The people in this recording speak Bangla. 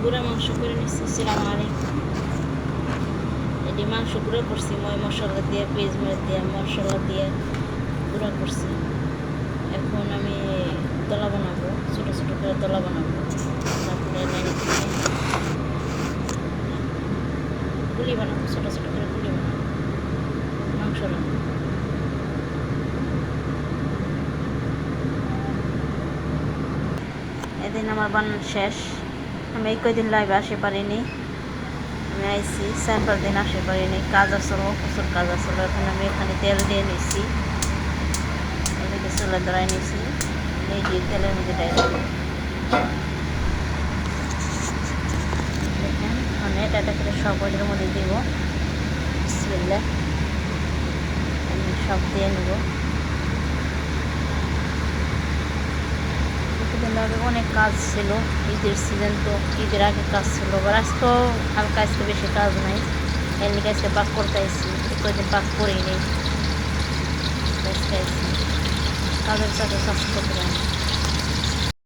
গুঁড়া মাংস করে নিচ্ছি। আসসালামু আলাইকুম। এটি মাংস গুঁড়া করছি মই মশলা দিয়ে, পেঁয়াজ মরিচ দিয়ে, মশলা দিয়ে গুঁড়া করছি। এখন আমি দলা বানাবো, ছোটো ছোটো করে দলা বানাবো। তারপরে গুলি বানাবো, ছোটো ছোটো করে গুলি বানাবো মাংস রাখবো। এদিন আমার বানানো শেষ। আমি এই কয়দিন লাইভে আসতে পারিনি। আমি আইসি 4-5 দিন আসতে পারিনি, কাজ আসলো, প্রচুর কাজ আসলো। এখন আমি এখানে তেল দিয়ে নিয়েছি, এদিকে চুলে ধরাই নিয়েছি, এই দিয়ে তেলের মধ্যে ডাইলে দেখেন। মানে এটা করে সব ওইটার মধ্যে দিব। বিসমিল্লাহ, আমি সব দিয়ে নেব। আগে অনেক কাজ ছিল, ঈদের সিজন তো, ঈদের আগে কাজ ছিল। আবার আজকেও হালকা, আজকে বেশি কাজ নাই। এমনি আজকে পাক করতে আসছি, কয়েকদিন পাক করেই নেই। কাজের সাথে কাজ করতে